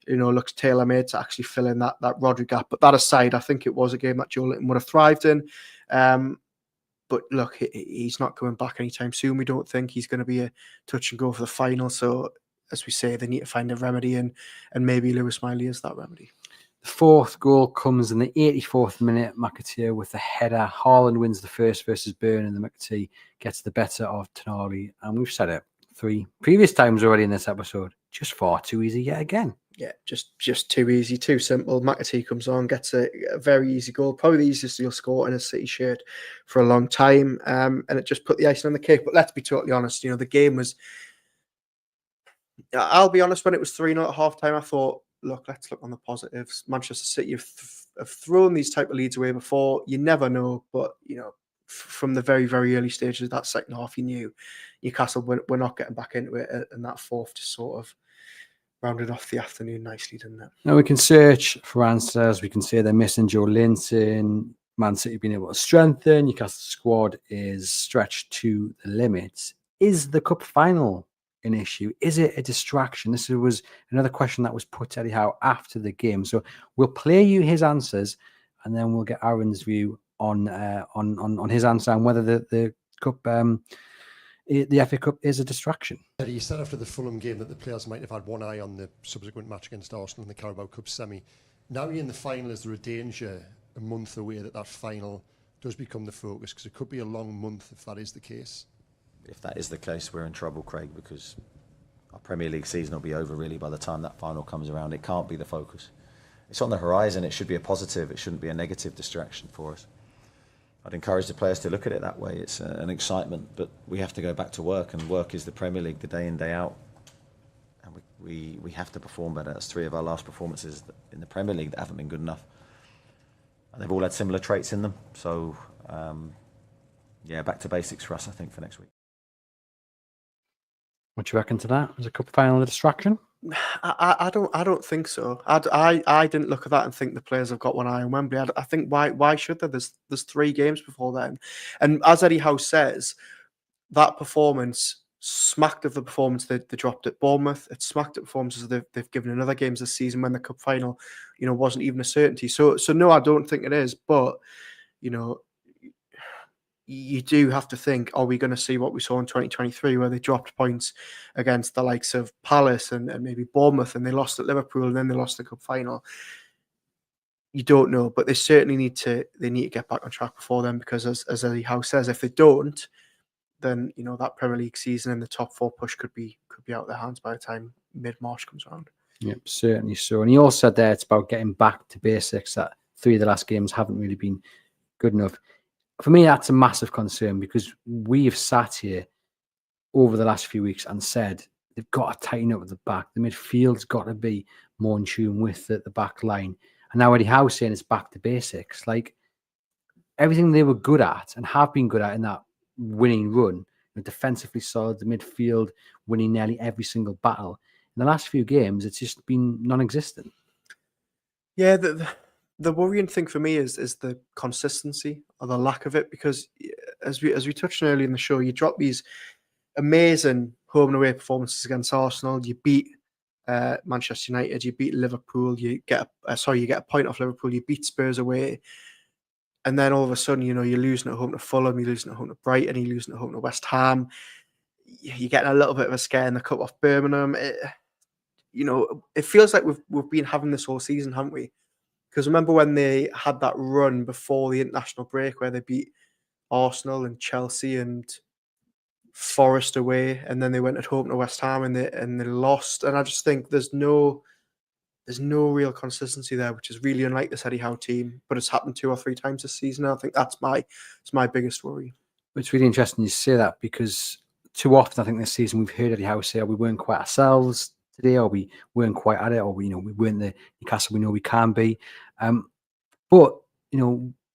looks tailor-made to actually fill in that Rodri gap. But that aside, I think it was a game that Joelinton would have thrived in. But look, he's not coming back anytime soon. We don't think he's going to be a touch and go for the final. So, as we say, they need to find a remedy, and maybe Lewis Miley is that remedy. The fourth goal comes in the 84th minute. McAteer with the header. Haaland wins the first versus Burn, and the McAtee gets the better of Tonali. And we've said it 3 previous times already in this episode. Just far too easy yet again. Yeah, just too easy, too simple. McAtee comes on, gets a very easy goal, probably the easiest he'll score in a City shirt for a long time, and it just put the icing on the cake. But let's be totally honest, the game was. I'll be honest, when it was 3-0 at half time, I thought, look, let's look on the positives. Manchester City have thrown these type of leads away before. You never know, but from the very, very early stages of that second half, you knew Newcastle were not getting back into it, and that fourth just sort of rounded off the afternoon nicely, didn't it? Now we can search for answers. We can say they're missing Joelinton. Man City being able to strengthen. Newcastle squad is stretched to the limits. Is the cup final an issue? Is it a distraction? This was another question that was put to Eddie Howe after the game. So we'll play you his answers, and then we'll get Aaron's view on his answer and whether the cup the FA Cup is a distraction. You said after the Fulham game that the players might have had one eye on the subsequent match against Arsenal in the Carabao Cup semi. Now you're in the final, is there a danger a month away that final does become the focus? Because it could be a long month if that is the case. If that is the case, we're in trouble, Craig, because our Premier League season will be over really by the time that final comes around. It can't be the focus. It's on the horizon. It should be a positive. It shouldn't be a negative distraction for us. I'd encourage the players to look at it that way. It's an excitement, but we have to go back to work, and work is the Premier League, the day in, day out. And we have to perform better. That's 3 of our last performances in the Premier League that haven't been good enough. And they've all had similar traits in them. So, back to basics for us, I think, for next week. What do you reckon to that? Was a cup final a distraction? I don't think so. I didn't look at that and think the players have got one eye on Wembley. I think why should there? There's 3 games before then, and as Eddie Howe says, that performance smacked of the performance they dropped at Bournemouth. It smacked at performances they've given in other games this season when the cup final, wasn't even a certainty. So no, I don't think it is. But you do have to think, are we going to see what we saw in 2023 where they dropped points against the likes of Palace and maybe Bournemouth, and they lost at Liverpool and then they lost the cup final? You don't know, but they certainly need to get back on track before then, because as Eddie Howe says, if they don't, then that Premier League season and the top 4 push could be out of their hands by the time mid-March comes around. Yep, certainly so. And he also said there it's about getting back to basics, that 3 of the last games haven't really been good enough. For me, that's a massive concern, because we've sat here over the last few weeks and said they've got to tighten up at the back. The midfield's got to be more in tune with the back line. And now Eddie Howe saying it's back to basics. Like, everything they were good at and have been good at in that winning run, defensively solid, the midfield winning nearly every single battle. In the last few games, it's just been non-existent. Yeah, the worrying thing for me is the consistency or the lack of it, because as we touched on earlier in the show, you drop these amazing home and away performances against Arsenal. You beat Manchester United, you beat Liverpool, you get a point off Liverpool, you beat Spurs away, and then all of a sudden, you're losing at home to Fulham, you're losing at home to Brighton, you're losing at home to West Ham. You're getting a little bit of a scare in the cup off Birmingham. It feels like we've been having this all season, haven't we? Because remember when they had that run before the international break where they beat Arsenal and Chelsea and Forest away, and then they went at home to West Ham and they lost. And I just think there's no real consistency there, which is really unlike this Eddie Howe team. But it's happened 2 or 3 times this season. And I think it's my biggest worry. It's really interesting you say that, because too often I think this season we've heard Eddie Howe say, we weren't quite ourselves today, or we weren't quite at it, or we weren't the Newcastle we know we can be. But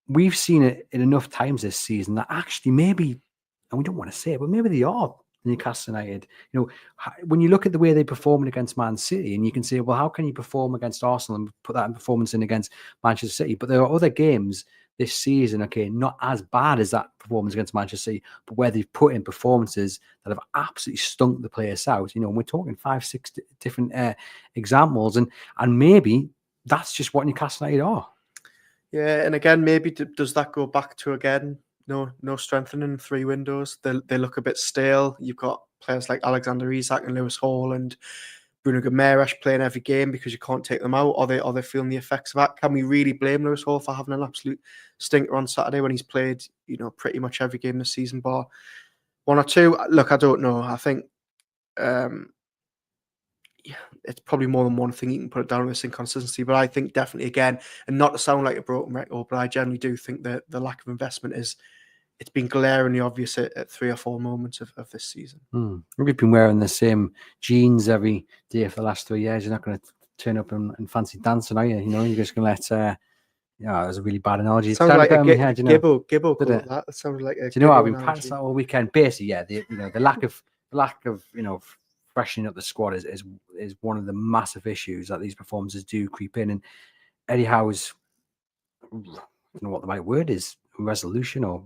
we've seen it in enough times this season that actually maybe, and we don't want to say it, but maybe they are Newcastle United. When you look at the way they performed against Man City, and you can say, well, how can you perform against Arsenal and put that in performance in against Manchester City? But there are other games this season, okay, not as bad as that performance against Manchester City, but where they've put in performances that have absolutely stunk the players out. We're talking 5, 6 different examples, and maybe that's just what Newcastle United are. Yeah, and again, maybe does that go back to, again, no strengthening in 3 windows? They look a bit stale. You've got players like Alexander Isak and Lewis Hall and Bruno Guimaraes playing every game because you can't take them out. Are they feeling the effects of that? Can we really blame Lewis Hall for having an absolute stinker on Saturday when he's played, pretty much every game this season, bar 1 or 2? Look, I don't know. I think it's probably more than one thing you can put it down on this inconsistency, but I think definitely, again, and not to sound like a broken record, but I generally do think that the lack of investment it's been glaringly obvious at 3 or 4 moments of this season. We've been wearing the same jeans every day for the last 3 years. You're not going to turn up and fancy dancing, are you? You're just going to let. It was a really bad analogy. It sounded like a Gibbo called that. That sounded like a. Do you know how we practiced that all weekend? Basically, yeah. The lack of freshening up the squad is one of the massive issues that these performances do creep in. And Eddie Howe's, I don't know what the right word is, resolution or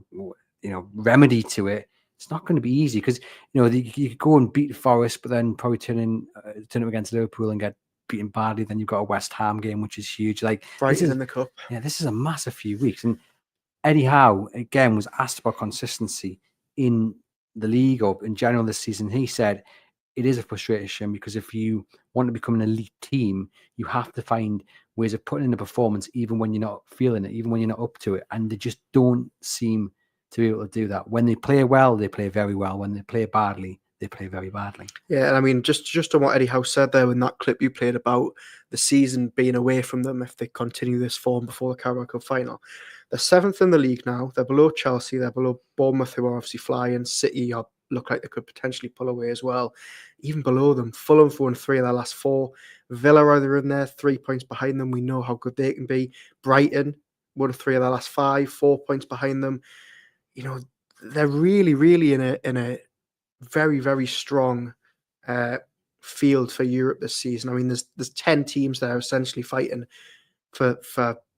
remedy to it. It's not going to be easy, because you could go and beat Forest, but then probably turn up against Liverpool and get beaten badly. Then you've got a West Ham game, which is huge. Like Brighton in the cup. Yeah, this is a massive few weeks. And Eddie Howe again was asked about consistency in the league or in general this season, he said it is a frustration because if you want to become an elite team, you have to find ways of putting in a performance even when you're not feeling it, even when you're not up to it. And they just don't seem to be able to do that. When they play well, they play very well. When they play badly, they play very badly. Yeah, and I mean, just on what Eddie Howe said there in that clip you played about the season being away from them if they continue this form before the Carabao Cup final. They're 7th in the league now. They're below Chelsea. They're below Bournemouth, who are obviously flying. City look like they could potentially pull away as well. Even below them, Fulham have won 3 of their last 4. Villa are in there, 3 points behind them. We know how good they can be. Brighton won 3 of their last 5, 4 points behind them. You know, they're really, really in a very, very strong field for Europe this season. I mean, there's 10 teams there essentially fighting for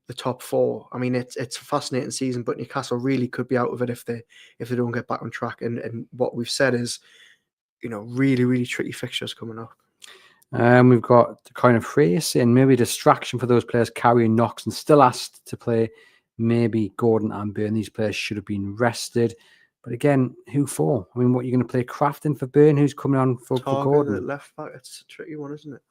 the top 4. I mean, it's a fascinating season, but Newcastle really could be out of it if they don't get back on track. And what we've said is, you know, really, really tricky fixtures coming up. We've got the kind of phrase and maybe a distraction for those players carrying knocks and still asked to play. Maybe Gordon and Byrne, these players should have been rested. But again, who for? I mean, what, you're going to play Crafton for Byrne? Who's coming on for Gordon? At left back, it's a tricky one, isn't it?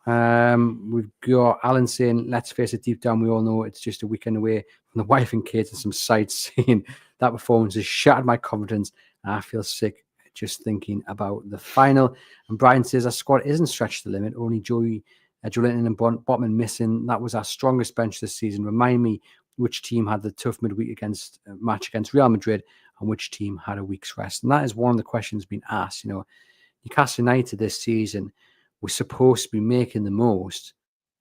We've got Alan saying, let's face it, deep down, we all know it's just a weekend away from the wife and kids and some sightseeing. That performance has shattered my confidence, and I feel sick just thinking about the final. And Brian says, our squad isn't stretched to the limit, only Joelinton and Botman missing. That was our strongest bench this season. Remind me which team had the tough midweek match against Real Madrid and which team had a week's rest. And that is one of the questions being asked. You know, Newcastle United this season was supposed to be making the most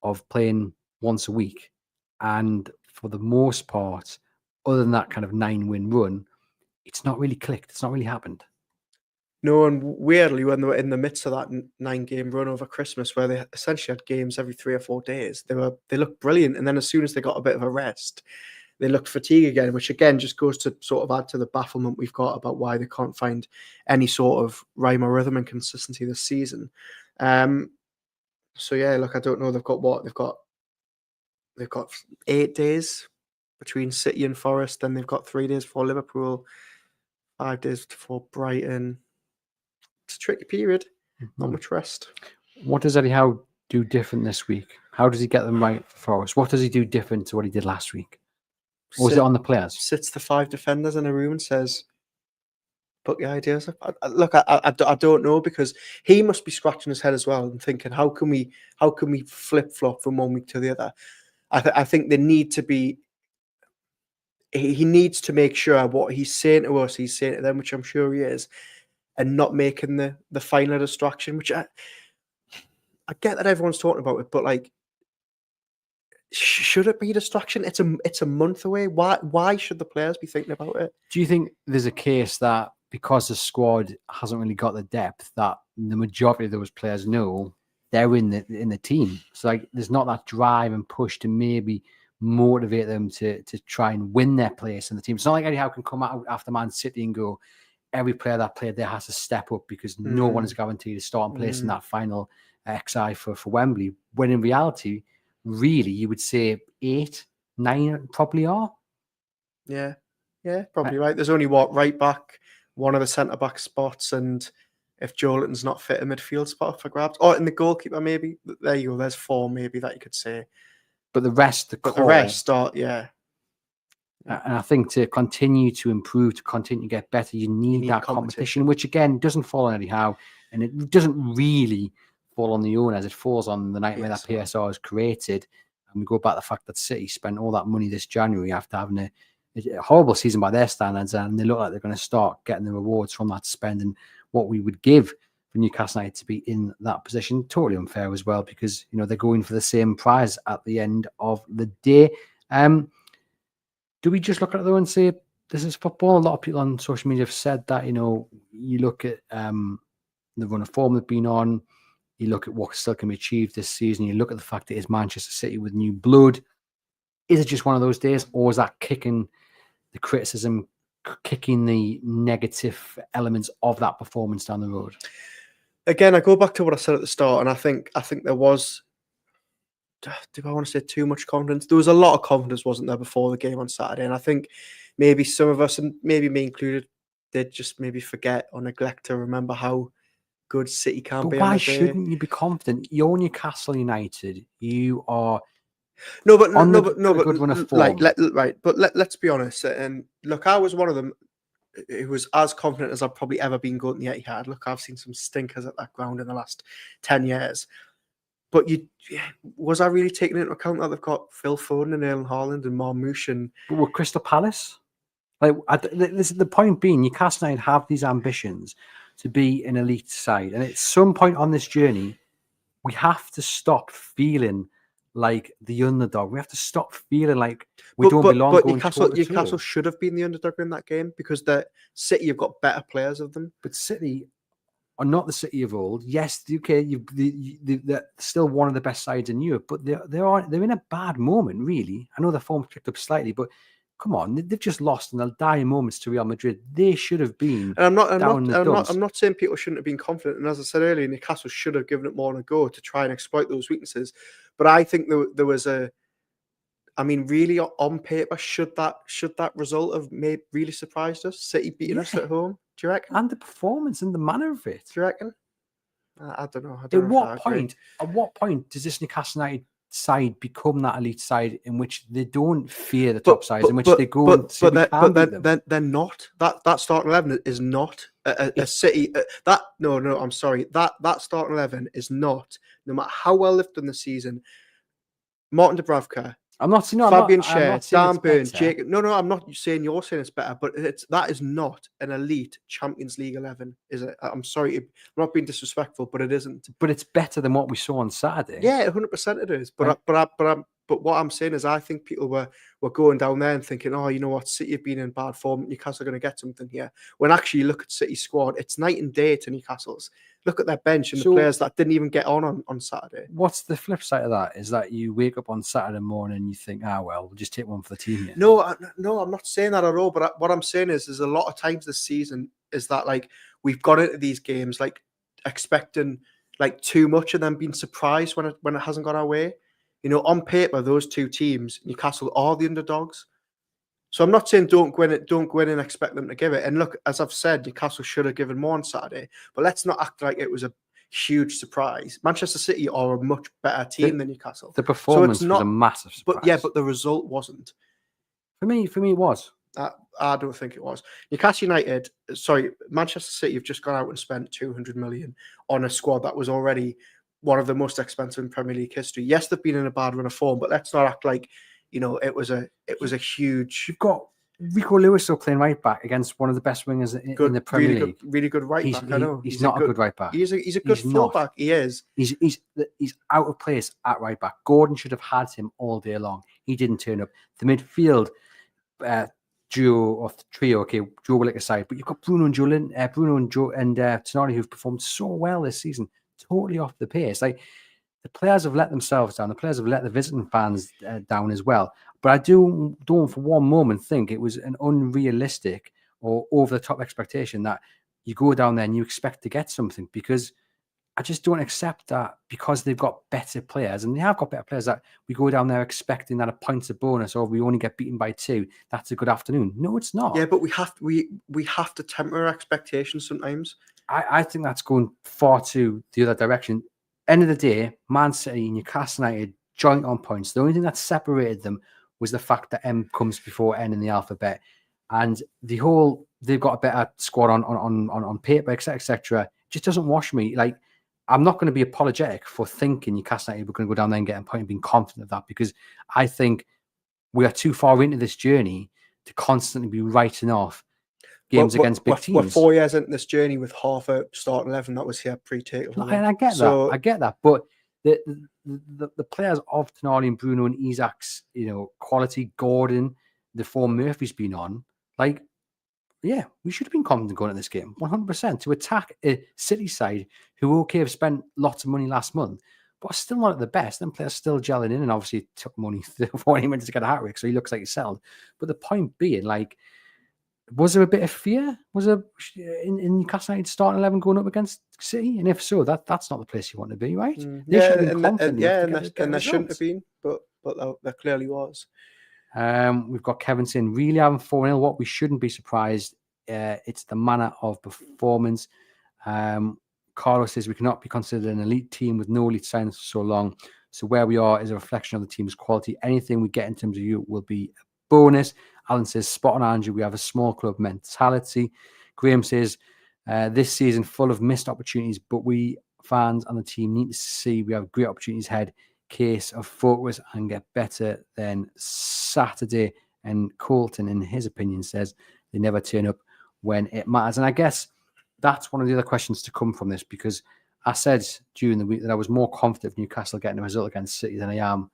of playing once a week. And for the most part, other than that kind of 9-win run, it's not really clicked. It's not really happened. No, and weirdly, when they were in the midst of that 9-game run over Christmas, where they essentially had games every 3 or 4 days, they looked brilliant. And then as soon as they got a bit of a rest, they looked fatigued again, which again just goes to sort of add to the bafflement we've got about why they can't find any sort of rhyme or rhythm and consistency this season. So yeah, look, I don't know. They've got 8 days between City and Forest, then they've got 3 days for Liverpool, 5 days for Brighton. It's a tricky period. Not much rest. What does Eddie Howe do different this week? How does he get them right for Forest? What does he do different to what he did last week? Or was it on the players? Sits the 5 defenders in a room and says, "Put your ideas up." I don't know, because he must be scratching his head as well and thinking, how can we flip flop from one week to the other? I think they need to be. He needs to make sure what he's saying to us, he's saying to them, which I'm sure he is, and not making the final distraction. Which I get that everyone's talking about it, but like, should it be a distraction? It's a month away. Why should the players be thinking about it? Do you think there's a case that because the squad hasn't really got the depth, that the majority of those players know they're in the team? So like, there's not that drive and push to maybe motivate them to try and win their place in the team. It's not like Eddie Howe can come out after Man City and go, every player that played there has to step up because no one is guaranteed a starting place in that final XI for Wembley. When in reality, really, you would say 8, 9 probably are. Yeah, probably right. There's only right back, one of the centre back spots, and if Joelinton's not fit, a midfield spot for grabs. Or in the goalkeeper, maybe. There you go. There's 4 maybe that you could say. But the rest, the rest are, yeah. And I think to continue to improve, to continue to get better, you need that competition, which again doesn't fall on Eddie Howe, and it doesn't really fall on the owners. It falls on the nightmare that PSR has created. And we go back to the fact that City spent all that money this January after having a horrible season by their standards, and they look like they're going to start getting the rewards from that spend. And what we would give for Newcastle United to be in that position, totally unfair as well, because you know they're going for the same prize at the end of the day. Do we just look at it though and say this is football? A lot of people on social media have said that. You know, you look at the run of form they've been on, you look at what still can be achieved this season, you look at the fact that it's Manchester City with new blood. Is it just one of those days, or is that kicking the criticism, kicking the negative elements of that performance down the road? Again, I go back to what I said at the start, and I think there was, do I want to say too much confidence? There was a lot of confidence, wasn't there, before the game on Saturday? And I think maybe some of us, and maybe me included, did just maybe forget or neglect to remember how good City can But be on why a day. shouldn't you be confident? You're Newcastle United. You are No, but on no, a but no, but good run of like, form. right. But let's be honest. And look, I was one of them who was as confident as I've probably ever been going to the Etihad. Look, I've seen some stinkers at that ground in the last 10 years. But was I really taking into account that they've got Phil Foden and Erling Haaland and Marmoush and But with Crystal Palace, like this is the point being, Newcastle United have these ambitions to be an elite side, and at some point on this journey, we have to stop feeling like the underdog. We have to stop feeling like we don't belong. But Going Newcastle should have been the underdog in that game because the City have got better players of them. But City are not the City of old. Yes, okay, they're still one of the best sides in Europe, but they're in a bad moment, really. I know their form picked up slightly, but come on, they've just lost in the dying moments to Real Madrid. They should have been. And I'm not saying people shouldn't have been confident. And as I said earlier, Newcastle should have given it more than a go to try and exploit those weaknesses. But I think there was really on paper, should that result have really surprised us? City beating us at home, do you reckon? And the performance and the manner of it. Do you reckon? I don't know. At what point does this Newcastle United side become that elite side in which they don't fear the top sides, in which they go and say we can beat them? They're not. That starting 11 is not a City. I'm sorry. That starting 11 is not. No matter how well they've done the season, Martin Dubravka, I'm not saying Fabian Schär, Dan Burn, better. Jacob. No, I'm not saying you're saying it's better, but that is not an elite Champions League 11, is it? I'm sorry, I'm not being disrespectful, but it isn't. But it's better than what we saw on Saturday. Yeah, 100% it is. But what I'm saying is, I think people were going down there and thinking, oh, you know what, City have been in bad form, Newcastle are going to get something here. When actually you look at City's squad, it's night and day to Newcastle's. Look at their bench and the players that didn't even get on Saturday. What's the flip side of that? Is that you wake up on Saturday morning and you think, we'll just take one for the team here. No, I'm not saying that at all. But what I'm saying is, there's a lot of times this season is that like we've got into these games like expecting like too much and then being surprised when it hasn't gone our way. You know, on paper, those two teams, Newcastle, are the underdogs. So I'm not saying don't go in and expect them to give it. And look, as I've said, Newcastle should have given more on Saturday. But let's not act like it was a huge surprise. Manchester City are a much better team than Newcastle. The performance was a massive surprise. But the result wasn't. For me, it was. I don't think it was. Manchester City have just gone out and spent 200 million on a squad that was already one of the most expensive in Premier League history. Yes, they've been in a bad run of form, but let's not act like, you know, it was a huge. You've got Rico Lewis still playing right back against one of the best wingers in the Premier League. Really good right back. I know he's not a good right back. He's a good full back. He is. He's out of place at right back. Gordon should have had him all day long. He didn't turn up. The midfield duo or trio, okay, Joe Willock aside, but you've got Bruno and Tonali who've performed so well this season, totally off the pace. Like the players have let themselves down. The players have let the visiting fans down as well. But I don't for one moment think it was an unrealistic or over the top expectation that you go down there and you expect to get something, because I just don't accept that because they've got better players, and they have got better players, that we go down there expecting that a point's a bonus or we only get beaten by 2. That's a good afternoon. No, it's not. Yeah, but we have to temper our expectations sometimes. I think that's going far to the other direction. End of the day, Man City and Newcastle United joint on points. The only thing that separated them was the fact that M comes before N in the alphabet, and they've got a better squad on paper, etc. Just doesn't wash me. Like, I'm not going to be apologetic for thinking Newcastle United were going to go down there and get a point and being confident of that, because I think we are too far into this journey to constantly be writing off games against big teams. We're 4 years into this journey with half a starting 11 that was here pre-takeover. And I get that. I get that. But the players of Tonali and Bruno and Isak's, you know, quality, Gordon, the form Murphy's been on, like, yeah, we should have been confident going at this game, 100%, to attack a City side who, okay, have spent lots of money last month, but are still not at the best. Them players still gelling in, and obviously it took money 40 minutes to get a hat-trick, so he looks like he settled. But the point being, like, was there a bit of fear? Was there in Newcastle United starting 11 going up against City? And if so, that's not the place you want to be, right? And there shouldn't have been, but there clearly was. We've got Kevin saying, really having 4-0. What we shouldn't be surprised it's the manner of performance. Carlos says we cannot be considered an elite team with no elite signings for so long. So where we are is a reflection of the team's quality. Anything we get in terms of you will be a bonus. Alan says, spot on, Andrew. We have a small club mentality. Graham says, this season full of missed opportunities, but we fans and the team need to see we have great opportunities ahead. Case of focus and get better than Saturday. And Colton, in his opinion, says they never turn up when it matters. And I guess that's one of the other questions to come from this, because I said during the week that I was more confident of Newcastle getting a result against City than I am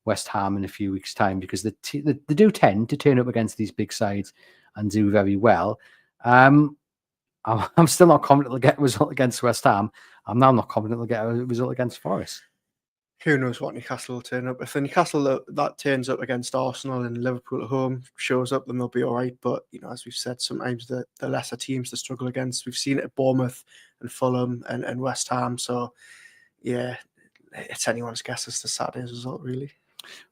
West Ham in a few weeks' time, because they do tend to turn up against these big sides and do very well. I'm still not confident they'll get a result against West Ham. I'm now not confident they'll get a result against Forest. Who knows what Newcastle will turn up. If the Newcastle that turns up against Arsenal and Liverpool at home shows up, then they'll be all right. But, as we've said, sometimes the lesser teams to struggle against. We've seen it at Bournemouth and Fulham and West Ham. So, yeah, it's anyone's guess as to Saturday's result, really.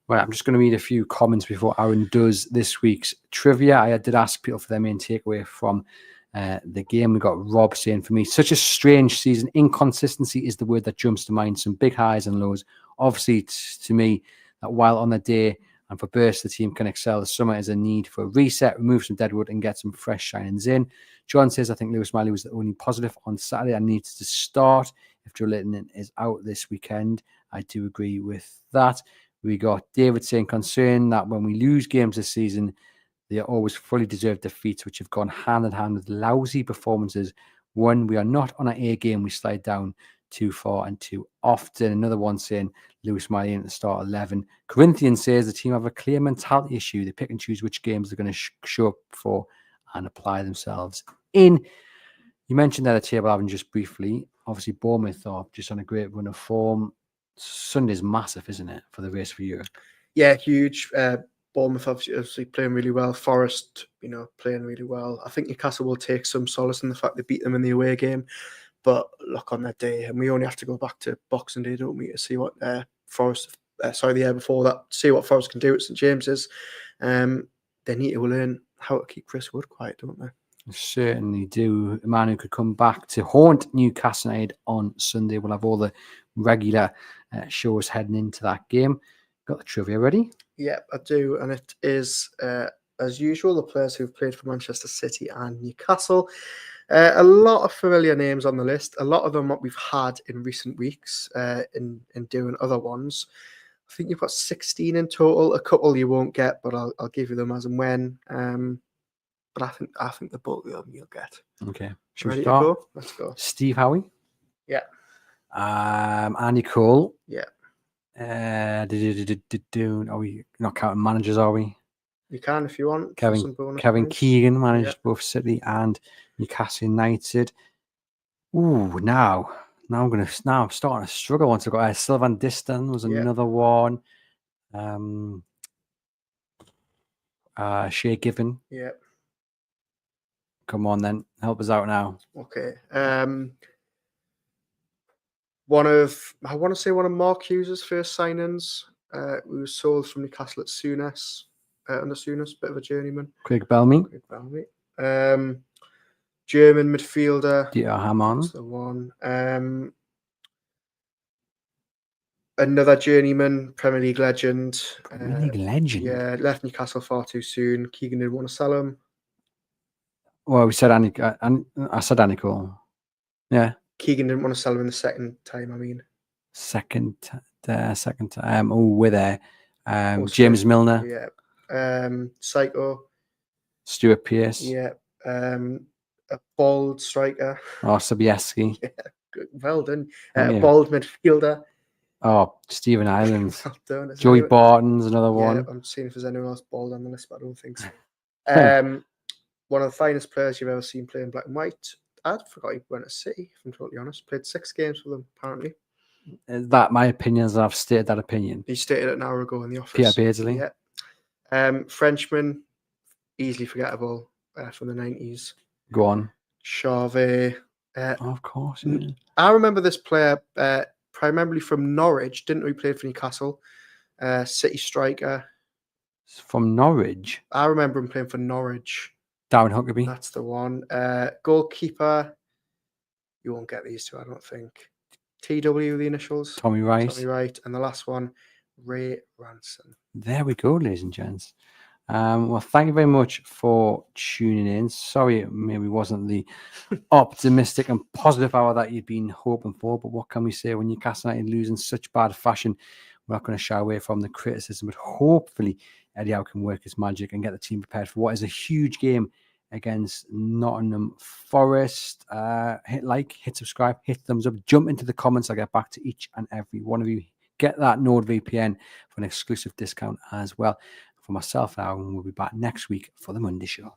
Right, I'm just going to read a few comments before Aaron does this week's trivia. I did ask people for their main takeaway from the game. We got Rob saying, for me, such a strange season. Inconsistency is the word that jumps to mind. Some big highs and lows. Obviously, to me, that while on the day and for bursts the team can excel, the summer is a need for a reset, remove some deadwood and get some fresh shinings in. John says, I think Lewis Miley was the only positive on Saturday and needs to start if Joe Linton is out this weekend. I do agree with that. We got David saying, concerned that when we lose games this season, they are always fully deserved defeats, which have gone hand in hand with lousy performances. When we are not on an A game, we slide down too far and too often. Another one saying Lewis Miley in at the start 11. Corinthians says the team have a clear mentality issue. They pick and choose which games they're going to show up for and apply themselves in. You mentioned that the table, having just briefly. Obviously, Bournemouth are just on a great run of form. Sunday's massive, isn't it, for the race for Europe? Yeah, huge. Bournemouth obviously playing really well. Forest, playing really well. I think Newcastle will take some solace in the fact they beat them in the away game. But look, on that day, and we only have to go back to Boxing Day, don't we, to see what Forest, the year before that, see what Forest can do at St James's. They need to learn how to keep Chris Wood quiet, don't they? Certainly do. A man who could come back to haunt Newcastle United on Sunday. We'll have all the regular shows heading into that game. Got the trivia ready? Yeah, I do. And it is, as usual, the players who've played for Manchester City and Newcastle. A lot of familiar names on the list. A lot of them what we've had in recent weeks in doing other ones. I think you've got 16 in total. A couple you won't get, but I'll give you them as and when. But I think the bulk of them you'll get. Okay. Should we start? Go? Let's go. Steve Howie. Yeah. Andy Cole. Yeah. Are we not counting managers, are we? You can if you want. Kevin Keegan managed both City and Newcastle United. Ooh, now I'm starting to struggle once I got Sylvan Diston was another one. Shea Given. Yeah. Come on then. Help us out now. Okay. One of Mark Hughes' first signings. We was sold from Newcastle at Souness. Under Souness, bit of a journeyman. Craig Bellamy. German midfielder. Dieter Hamann. That's the one. Another journeyman, Premier League legend. Yeah, left Newcastle far too soon. Keegan didn't want to sell him. Well, we said I said Andy Cole. Yeah. Keegan didn't want to sell him in the second time, I mean. Second time. Oh, we're there. James Milner. Yeah. Psycho. Stuart Pearce. Yeah. A bald striker. Oh, Sobieski. Yeah. Good. Well done. Bald midfielder. Oh, Stephen Islands. Well done. Joey Barton's another one. Yeah, I'm seeing if there's anyone else bald on the list, but I don't think so. One of the finest players you've ever seen playing black and white. I forgot he went to City, if I'm totally honest. Played 6 games for them, apparently. Is that my opinion, as I've stated that opinion? He stated it an hour ago in the office. Peter Beardsley. Yeah. Frenchman, easily forgettable from the 90s. Go on. Charvet. Of course. Yeah. I remember this player primarily from Norwich. Didn't know he played for Newcastle. City striker. From Norwich? I remember him playing for Norwich. Darren Huckabee. That's the one. Goalkeeper. You won't get these two, I don't think. TW, the initials. Tommy Wright. Tommy Wright. And the last one, Ray Ranson. There we go, ladies and gents. Well, thank you very much for tuning in. Sorry, it maybe wasn't the optimistic and positive hour that you'd been hoping for, but what can we say when Newcastle United lose in such bad fashion? We're not going to shy away from the criticism, but hopefully Eddie Howe can work his magic and get the team prepared for what is a huge game against Nottingham Forest. Hit like, hit subscribe, hit thumbs up, jump into the comments. I'll get back to each and every one of you. Get that NordVPN for an exclusive discount as well. For myself, Aaron, we'll be back next week for the Monday show.